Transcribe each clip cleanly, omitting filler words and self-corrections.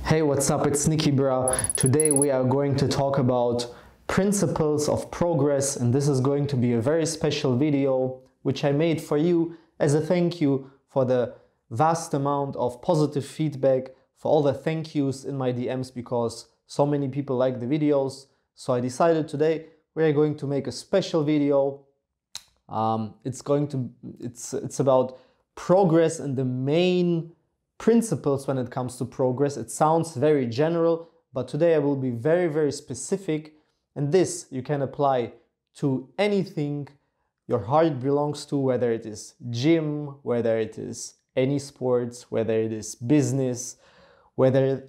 Hey, what's up? It's NIKIBRAH. Today we are going to talk about principles of progress, and this is going to be a very special video which I made for you as a thank you for the vast amount of positive feedback, for all the thank yous in my DMs, because so many people like the videos. So I decided today we're going to make a special video. It's about progress and the main principles when it comes to progress. It sounds very general, but today I will be very specific, and this you can apply to anything your heart belongs to, whether it is gym, whether it is any sports, whether it is business, whether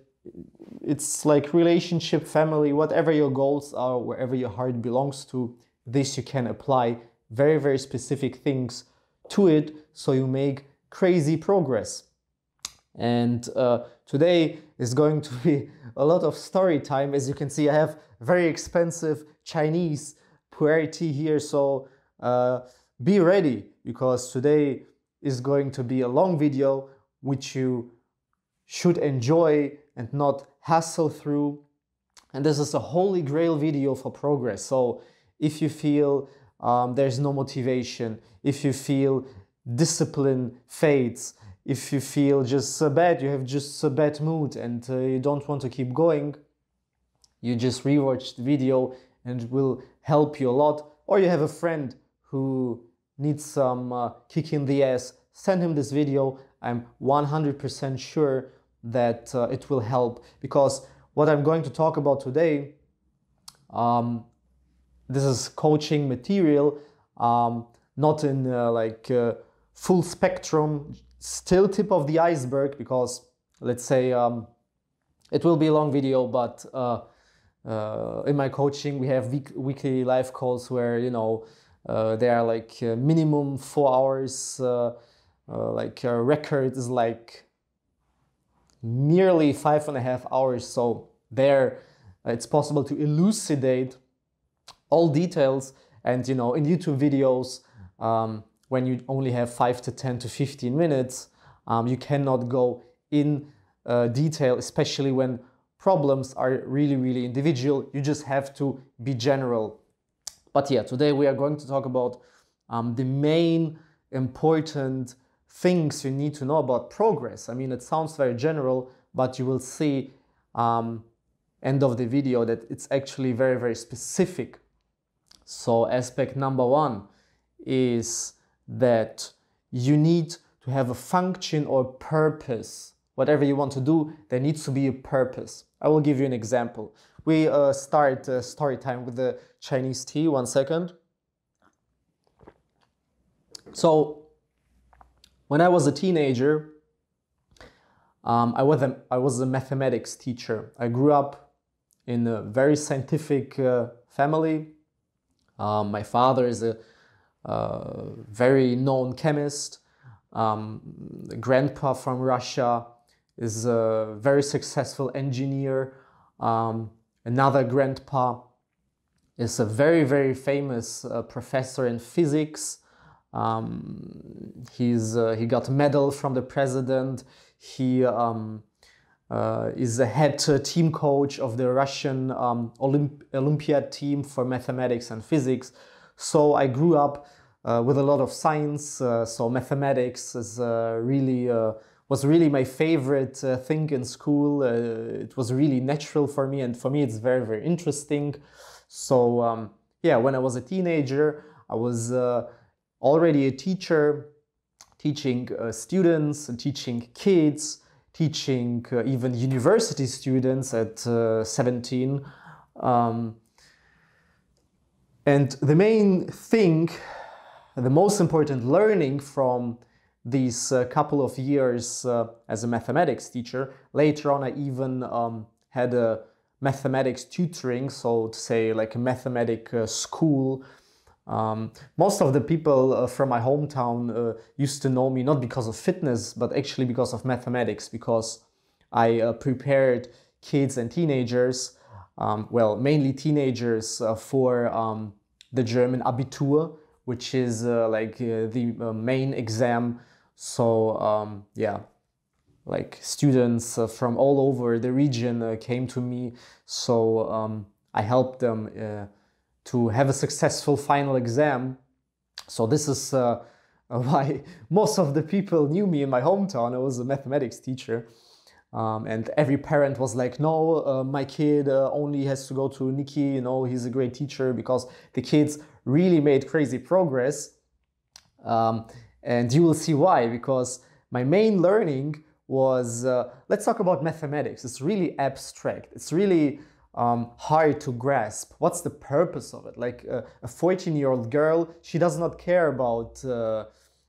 it's like relationship, family, whatever your goals are, wherever your heart belongs to, this you can apply very specific things to it, so you make crazy progress. And today is going to be a lot of story time. As you can see, I have very expensive Chinese pu'er tea here, so be ready, because today is going to be a long video which you should enjoy and not hassle through. And this is a holy grail video for progress. So if you feel there's no motivation, if you feel discipline fades, if you feel just bad, you have just a bad mood and you don't want to keep going, you just rewatch the video and it will help you a lot. Or you have a friend who needs some kick in the ass, send him this video. I'm 100% sure that it will help, because what I'm going to talk about today, this is coaching material, not in full spectrum, still tip of the iceberg, because let's say it will be a long video, but in my coaching we have weekly live calls where, you know, they are like minimum 4 hours, record is like nearly 5.5 hours. So there it's possible to elucidate all details. And you know, in YouTube videos, when you only have 5 to 10 to 15 minutes, you cannot go in detail, especially when problems are really individual. You just have to be general. But yeah, today we are going to talk about the main important things you need to know about progress. I mean, it sounds very general, but you will see end of the video that it's actually very specific. So aspect number one is that you need to have a function or purpose. Whatever you want to do, there needs to be a purpose. I will give you an example. We start story time with the Chinese tea. 1 second. So when I was a teenager, I was a mathematics teacher. I grew up in a very scientific family. My father is a very known chemist. Grandpa from Russia is a very successful engineer. Another grandpa is a very famous professor in physics. He got a medal from the president. He is the head team coach of the Russian Olympiad team for mathematics and physics. So I grew up with a lot of science. So mathematics is was really my favorite thing in school. It was really natural for me, and for me it's very interesting. So yeah, when I was a teenager, I was already a teacher, teaching students and teaching kids, teaching even university students at 17. And the main thing, the most important learning from these couple of years as a mathematics teacher, later on I even had a mathematics tutoring, so to say, like a mathematic school. Most of the people from my hometown used to know me not because of fitness, but actually because of mathematics, because I prepared kids and teenagers, well, mainly teenagers, for the German Abitur, which is the main exam. So yeah, like students from all over the region came to me. So I helped them to have a successful final exam. So this is why most of the people knew me in my hometown. I was a mathematics teacher. And every parent was like, no, my kid only has to go to Niki, you know, he's a great teacher, because the kids really made crazy progress. And you will see why, because my main learning was, let's talk about mathematics. It's really abstract. It's really hard to grasp. What's the purpose of it? Like a 14-year-old girl, she does not care about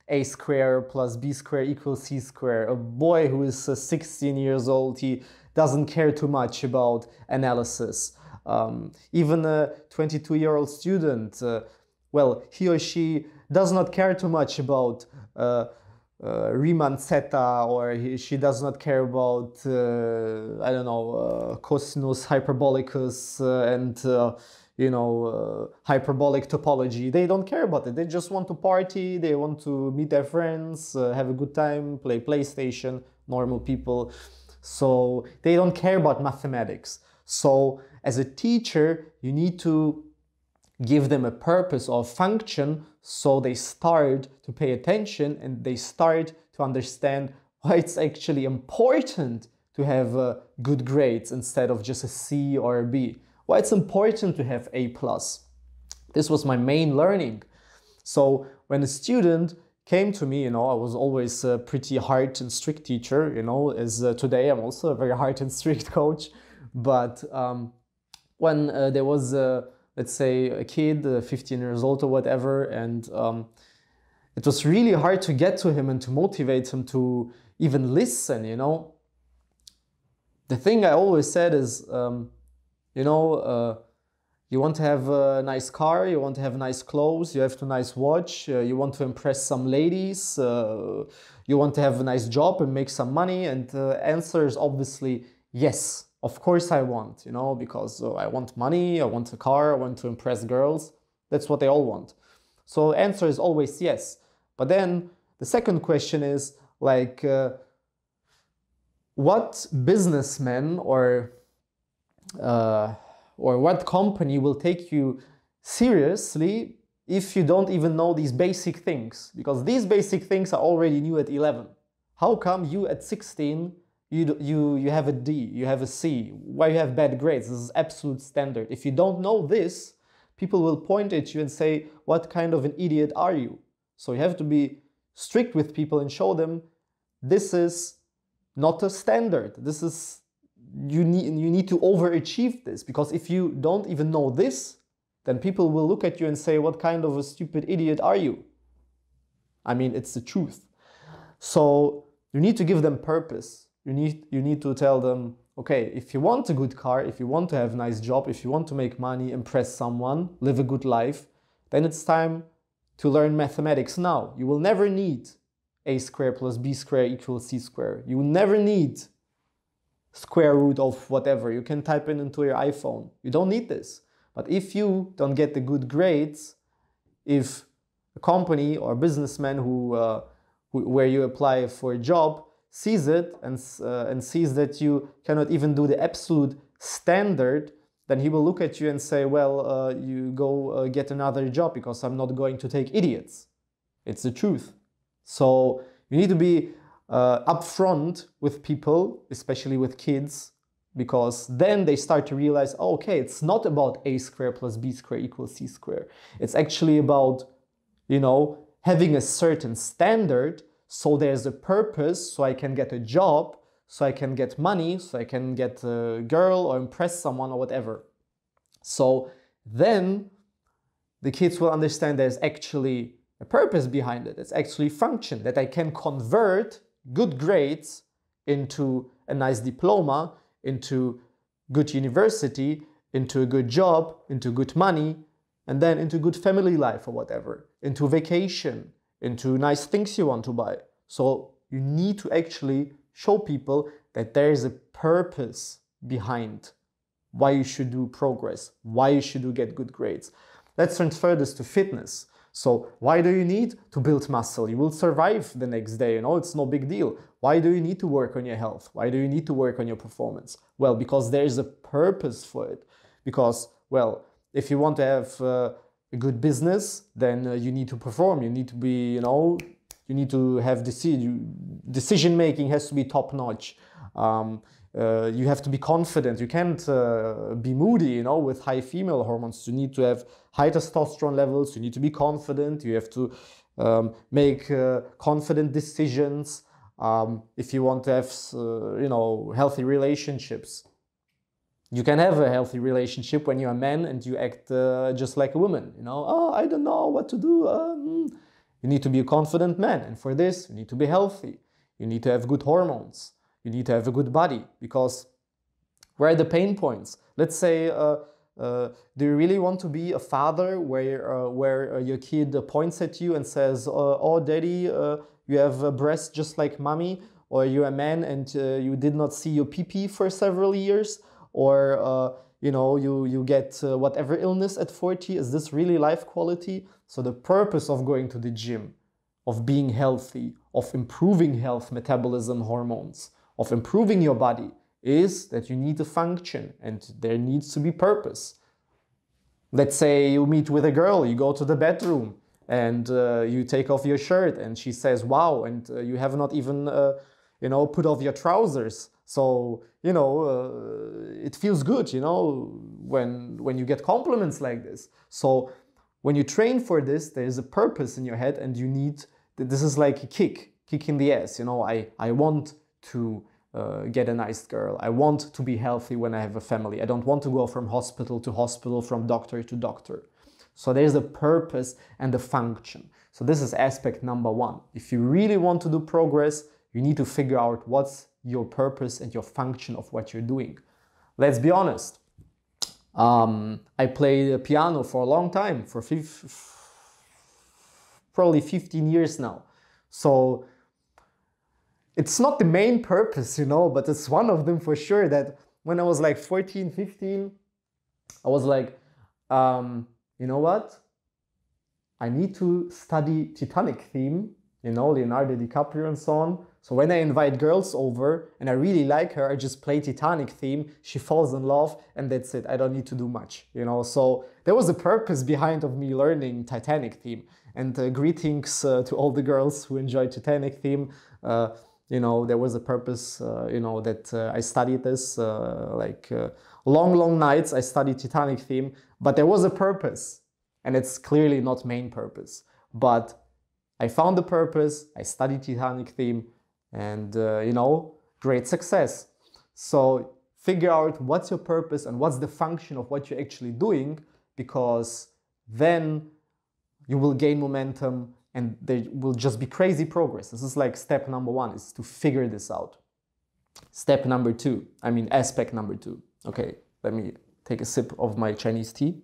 a square plus b square equals c square. A boy who is 16 years old, he doesn't care too much about analysis. Even a 22-year-old student, well, he or she does not care too much about Riemann zeta, or she does not care about, I don't know, cosinus hyperbolicus and you know, hyperbolic topology. They don't care about it. They just want to party, they want to meet their friends, have a good time, play PlayStation, normal people. So they don't care about mathematics. So as a teacher, you need to give them a purpose or function, so they start to pay attention and they start to understand why it's actually important to have good grades instead of just a C or a B. Why it's important to have A+. This was my main learning. So when a student came to me, you know, I was always a pretty hard and strict teacher, you know, as today I'm also a very hard and strict coach. But when there was, let's say, a kid, 15 years old or whatever, and it was really hard to get to him and to motivate him to even listen, you know. The thing I always said is, you know, you want to have a nice car, you want to have nice clothes, you have a nice watch, you want to impress some ladies, you want to have a nice job and make some money, and the answer is obviously yes. Of course I want, you know, because I want money, I want a car, I want to impress girls. That's what they all want. So answer is always yes. But then the second question is like, what businessman or what company will take you seriously if you don't even know these basic things? Because these basic things are already new at 11. How come you at 16 you have a D, you have a C? Why you have bad grades? This is absolute standard. If you don't know this, people will point at you and say, what kind of an idiot are you? So you have to be strict with people and show them this is not a standard. This is, you need to overachieve this, because if you don't even know this, then people will look at you and say, what kind of a stupid idiot are you? I mean, it's the truth. So you need to give them purpose. You need to tell them, okay, if you want a good car, if you want to have a nice job, if you want to make money, impress someone, live a good life, then it's time to learn mathematics now. You will never need a square plus b square equals c square. You will never need square root of whatever. You can type it into your iPhone. You don't need this. But if you don't get the good grades, if a company or a businessman where you apply for a job sees it and sees that you cannot even do the absolute standard, then he will look at you and say, well, you go get another job, because I'm not going to take idiots. It's the truth. So you need to be upfront with people, especially with kids, because then they start to realize, oh, okay, it's not about a square plus b square equals c square. It's actually about, you know, having a certain standard, so there's a purpose, so I can get a job, so I can get money, so I can get a girl or impress someone or whatever. So then the kids will understand there's actually a purpose behind it. It's actually function, that I can convert good grades into a nice diploma, into good university, into a good job, into good money, and then into good family life or whatever, into vacation, into nice things you want to buy. So you need to actually show people that there is a purpose behind why you should do progress, why you should get good grades. Let's transfer this to fitness. So why do you need to build muscle? You will survive the next day, you know, it's no big deal. Why do you need to work on your health? Why do you need to work on your performance? Well, because there's a purpose for it. Because, well, if you want to have a good business, then you need to perform. You need to be, you need to have decision making has to be top notch. You have to be confident. You can't be moody, with high female hormones. You need to have high testosterone levels. You need to be confident. You have to make confident decisions. If you want to have, healthy relationships. You can have a healthy relationship when you're a man and you act just like a woman. Oh, I don't know what to do. You need to be a confident man. And for this, you need to be healthy. You need to have good hormones. You need to have a good body, because where are the pain points? Let's say, do you really want to be a father where your kid points at you and says, oh, daddy, you have a breast just like mommy, or you're a man and you did not see your pee-pee for several years, or you get whatever illness at 40. Is this really life quality? So the purpose of going to the gym, of being healthy, of improving health, metabolism, hormones, of improving your body, is that you need to function and there needs to be purpose. Let's say you meet with a girl, you go to the bedroom and you take off your shirt and she says, wow, and you have not even, put off your trousers. So, it feels good, when you get compliments like this. So when you train for this, there is a purpose in your head and you need, this is like a kick in the ass. I want to get a nice girl. I want to be healthy when I have a family. I don't want to go from hospital to hospital, from doctor to doctor. So there's a purpose and a function. So this is aspect number one. If you really want to do progress, you need to figure out what's your purpose and your function of what you're doing. Let's be honest. I played piano for a long time, for probably 15 years now. So it's not the main purpose, but it's one of them for sure, that when I was like 14, 15, I was like, you know what? I need to study Titanic theme, Leonardo DiCaprio and so on. So when I invite girls over and I really like her, I just play Titanic theme, she falls in love, and that's it. I don't need to do much, So there was a purpose behind of me learning Titanic theme. And greetings to all the girls who enjoy Titanic theme. There was a purpose, that I studied this, long nights I studied Titanic theme, but there was a purpose, and it's clearly not main purpose. But I found the purpose, I studied Titanic theme, and, great success. So figure out what's your purpose and what's the function of what you're actually doing, because then you will gain momentum and there will just be crazy progress. This is like step number one, is to figure this out. Aspect number two. Okay, let me take a sip of my Chinese tea.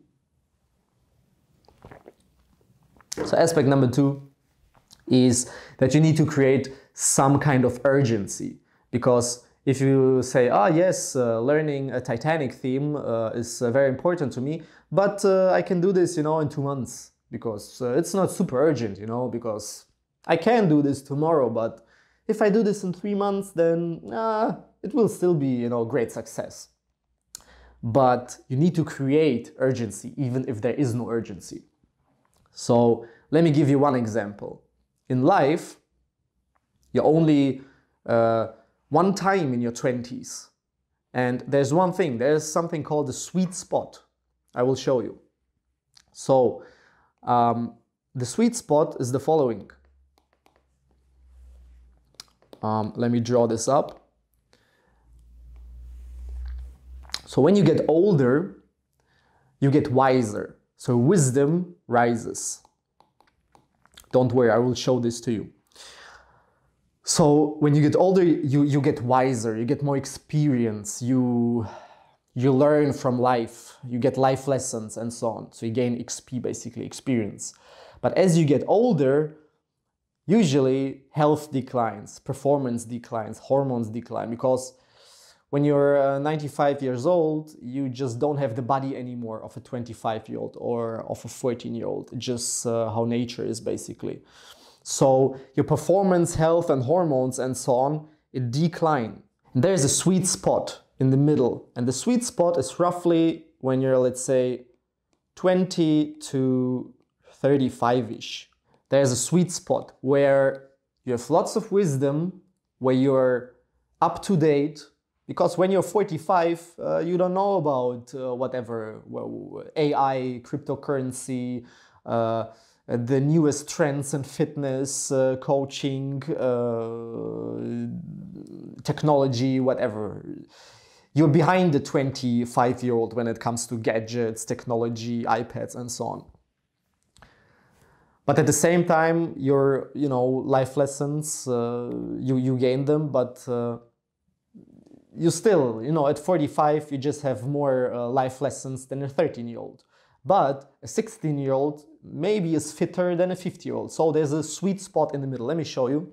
So aspect number two is that you need to create some kind of urgency. Because if you say, yes, learning a Titanic theme is very important to me, but I can do this, in 2 months. Because it's not super urgent, because I can do this tomorrow, but if I do this in 3 months, then it will still be, great success. But you need to create urgency, even if there is no urgency. So let me give you one example. In life, you're only one time in your 20s. And there's one thing, there's something called the sweet spot. I will show you. So, the sweet spot is the following. Let me draw this up. So when you get older, you get wiser. So wisdom rises. Don't worry, I will show this to you. So when you get older, you get wiser, you get more experience, you learn from life, you get life lessons and so on. So you gain XP, basically experience. But as you get older, usually health declines, performance declines, hormones decline, because when you're 95 years old, you just don't have the body anymore of a 25-year-old or of a 14-year-old, just how nature is basically. So your performance, health and hormones and so on, it decline. And there's a sweet spot in the middle. And the sweet spot is roughly when you're, let's say, 20 to 35-ish. There's a sweet spot where you have lots of wisdom, where you're up to date, because when you're 45, you don't know about whatever, AI, cryptocurrency, the newest trends in fitness, coaching, technology, whatever. You're behind the 25-year-old when it comes to gadgets, technology, iPads, and so on. But at the same time, your, life lessons, you gain them, but you still, at 45, you just have more life lessons than a 13-year-old. But a 16-year-old maybe is fitter than a 50-year-old. So there's a sweet spot in the middle. Let me show you.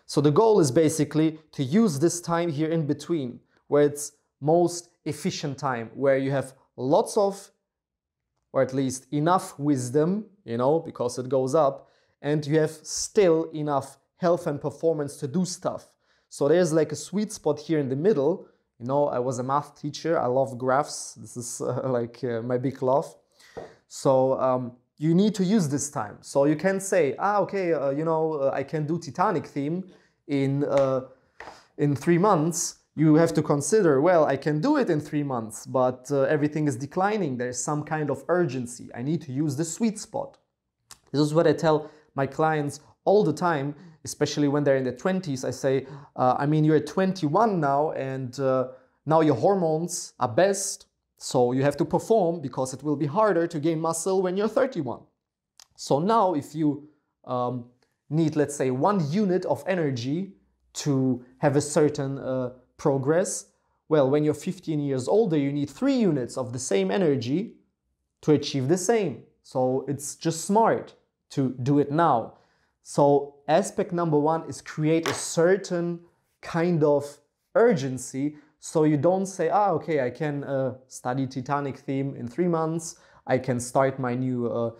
So the goal is basically to use this time here in between, where it's most efficient time, where you have lots of, or at least enough wisdom, because it goes up, and you have still enough health and performance to do stuff. So there's like a sweet spot here in the middle. I was a math teacher. I love graphs. This is my big love. So you need to use this time. So you can say, okay, I can do Titanic theme in 3 months. You have to consider, well, I can do it in 3 months, but everything is declining. There's some kind of urgency. I need to use the sweet spot. This is what I tell my clients all the time, especially when they're in their 20s. I say, you're at 21 now, and now your hormones are best. So you have to perform, because it will be harder to gain muscle when you're 31. So now if you need, let's say, 1 unit of energy to have a certain progress, well, when you're 15 years older, you need 3 units of the same energy to achieve the same. So it's just smart to do it now. So aspect number 1 is create a certain kind of urgency. So you don't say, okay, I can study Titanic theme in 3 months. I can start my new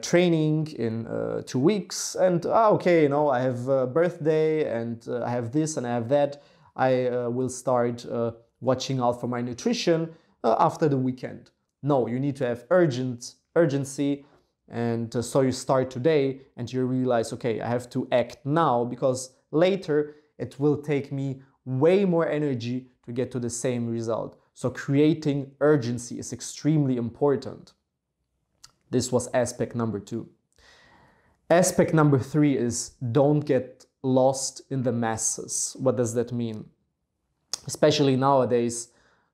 training in 2 weeks. And okay, I have a birthday, and I have this and I have that. I will start watching out for my nutrition after the weekend. No, you need to have urgency. And so you start today, and you realize, okay, I have to act now, because later it will take me way more energy to get to the same result. So creating urgency is extremely important. This was aspect number 2. Aspect number 3 is don't get lost in the masses. What does that mean? Especially nowadays,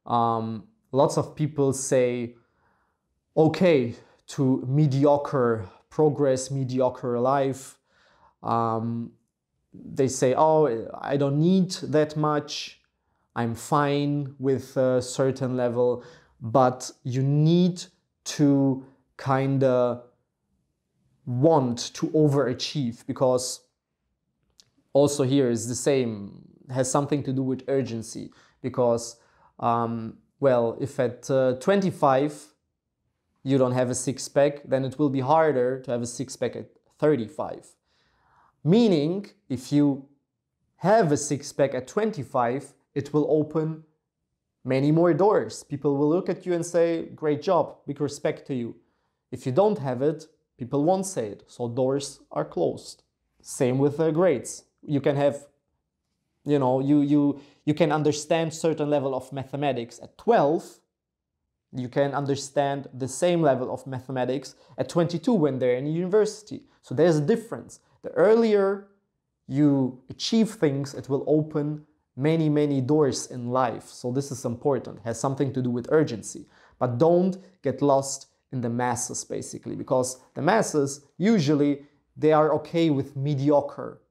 lots of people say, okay, to mediocre progress, mediocre life. They say, oh, I don't need that much. I'm fine with a certain level. But you need to kind of want to overachieve, because also here is the same, has something to do with urgency. Because, well, if at 25 you don't have a six-pack, then it will be harder to have a six-pack at 35. Meaning, if you have a six-pack at 25, it will open many more doors. People will look at you and say, great job, big respect to you. If you don't have it, people won't say it. So doors are closed. Same with grades. You can have, you can understand certain level of mathematics at 12. You can understand the same level of mathematics at 22 when they're in university. So there's a difference. The earlier you achieve things, it will open many, many doors in life. So this is important. It has something to do with urgency. But don't get lost in the masses, basically, because the masses, usually, they are okay with mediocre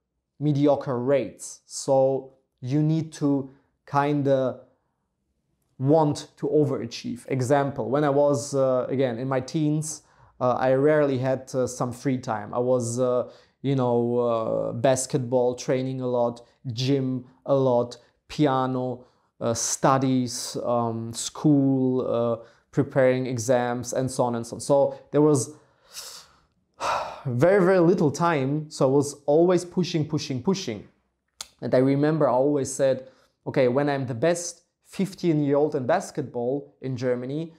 rates. So you need to kind of want to overachieve. Example, when I was, again, in my teens, I rarely had some free time. I was, basketball, training a lot, gym a lot, piano, studies, school, preparing exams, and so on and so on. So there was very, very little time. So I was always pushing. And I remember I always said, okay, when I'm the best 15-year-old in basketball in Germany,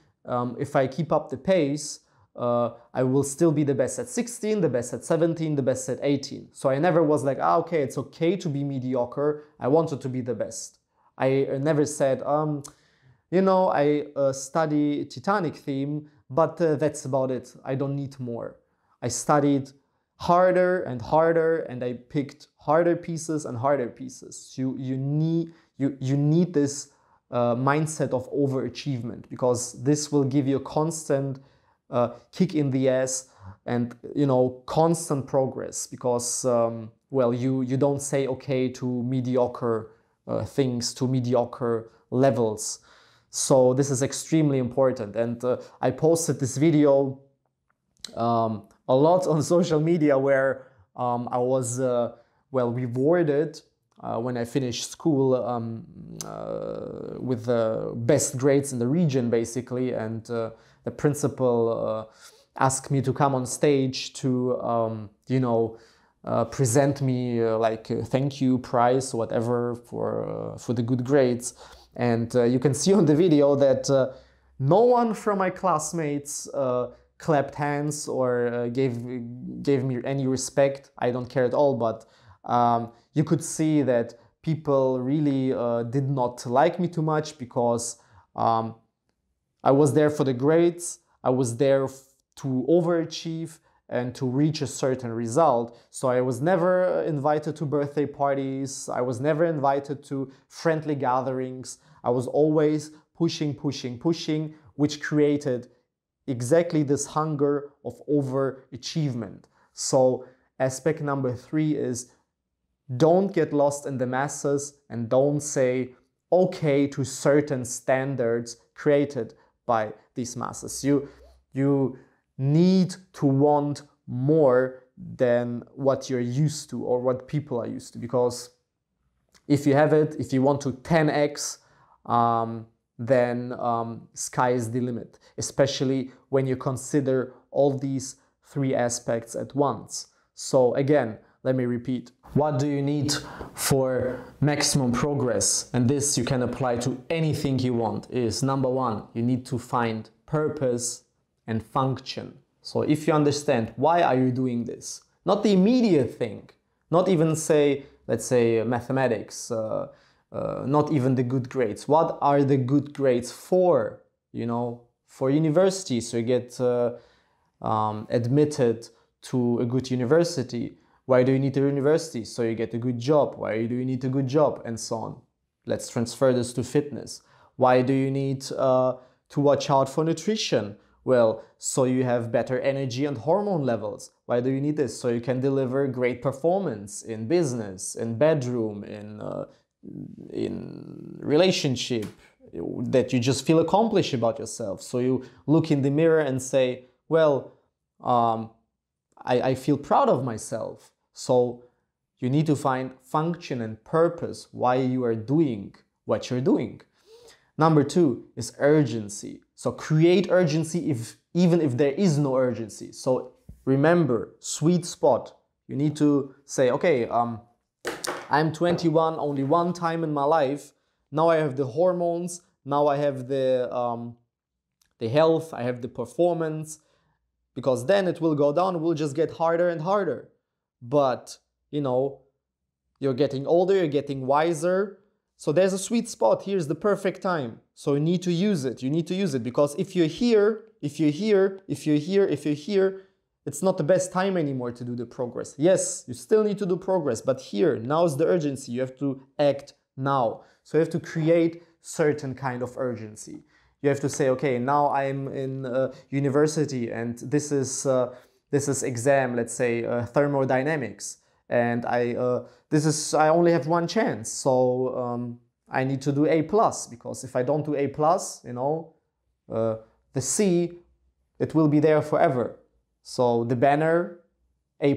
if I keep up the pace, I will still be the best at 16, the best at 17, the best at 18. So I never was like, okay, it's okay to be mediocre. I wanted to be the best. I never said, you know, I study Titanic theme, but that's about it. I don't need more. I studied harder and harder, and I picked harder pieces and harder pieces. You need this mindset of overachievement, because this will give you a constant kick in the ass and, you know, constant progress, because well, you don't say okay to mediocre things, to mediocre levels. So this is extremely important. And I posted this video a lot on social media where I was well rewarded when I finished school with the best grades in the region, basically. And the principal asked me to come on stage to, you know, present me like a thank you prize or whatever for the good grades. And you can see on the video that no one from my classmates clapped hands or gave me any respect. I don't care at all, but you could see that people really did not like me too much, because I was there for the grades. I was there to overachieve and to reach a certain result. So I was never invited to birthday parties. I was never invited to friendly gatherings. I was always pushing, which created exactly this hunger of overachievement. So aspect number 3 is, don't get lost in the masses and don't say okay to certain standards created by these masses. You need to want more than what you're used to or what people are used to, because if you have it, if you want to 10x, then sky is the limit, especially when you consider all these 3 aspects at once. So again, let me repeat. What do you need for maximum progress? And this you can apply to anything you want. Is number 1, you need to find purpose and function. So if you understand why are you doing this, not the immediate thing, not even say, let's say mathematics, not even the good grades. What are the good grades for? You know, for university, so you get admitted to a good university. Why do you need a university? So you get a good job. Why do you need a good job? And so on. Let's transfer this to fitness. Why do you need to watch out for nutrition? Well, so you have better energy and hormone levels. Why do you need this? So you can deliver great performance in business, in bedroom, in relationship, that you just feel accomplished about yourself. So you look in the mirror and say, well, I feel proud of myself. So you need to find function and purpose, why you are doing what you're doing. Number 2 is urgency. So create urgency even if there is no urgency. So remember, sweet spot. You need to say, okay, I'm 21, only one time in my life. Now I have the hormones. Now I have the health. I have the performance. Because then it will go down. It will just get harder and harder. But, you know, you're getting older. You're getting wiser. So there's a sweet spot. Here's the perfect time. So you need to use it. You need to use it, because if you're here, it's not the best time anymore to do the progress. Yes, you still need to do progress, but here, now is the urgency. You have to act now. So you have to create certain kind of urgency. You have to say, okay, now I'm in university, and this is exam, let's say thermodynamics, and I only have one chance. So I need to do A+, because if I don't do A+, you know, the C, it will be there forever. So the banner A+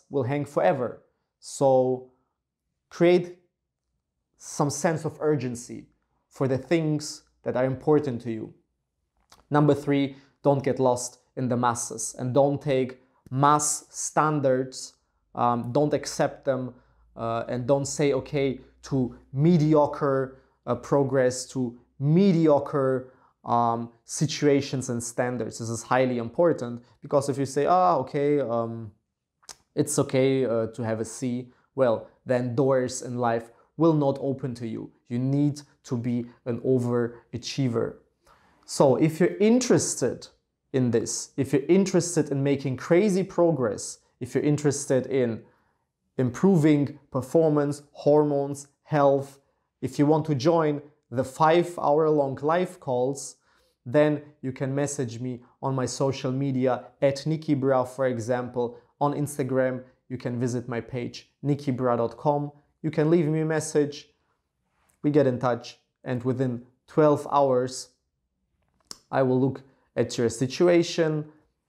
will hang forever. So create some sense of urgency for the things that are important to you. Number 3, don't get lost in the masses and don't take mass standards. Don't accept them and don't say okay to mediocre progress, to mediocre situations and standards. This is highly important, because if you say, okay, it's okay to have a C, well, then doors in life will not open to you. You need to be an overachiever. So if you're interested in this, if you're interested in making crazy progress, if you're interested in improving performance, hormones, health, if you want to join the 5-hour-long live calls, then you can message me on my social media at NIKIBRAH, for example. On Instagram, you can visit my page, NIKIBRAH.com. You can leave me a message, we get in touch, and within 12 hours, I will look at your situation.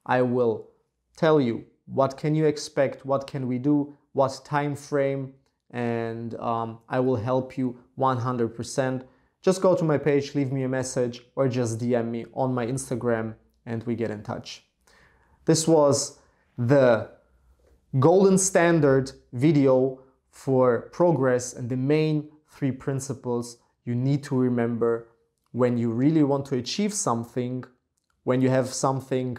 I will tell you what can you expect, what can we do, what time frame, and I will help you 100%. Just go to my page, leave me a message, or just DM me on my Instagram and we get in touch. This was the golden standard video for progress and the main 3 principles you need to remember when you really want to achieve something, when you have something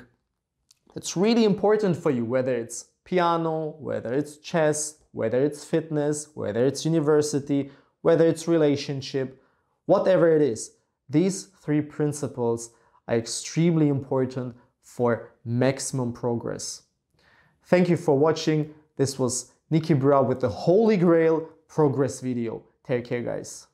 that's really important for you, whether it's piano, whether it's chess, whether it's fitness, whether it's university, whether it's relationship, whatever it is. These 3 principles are extremely important for maximum progress. Thank you for watching. This was NIKIBRAH with the Holy Grail progress video. Take care, guys.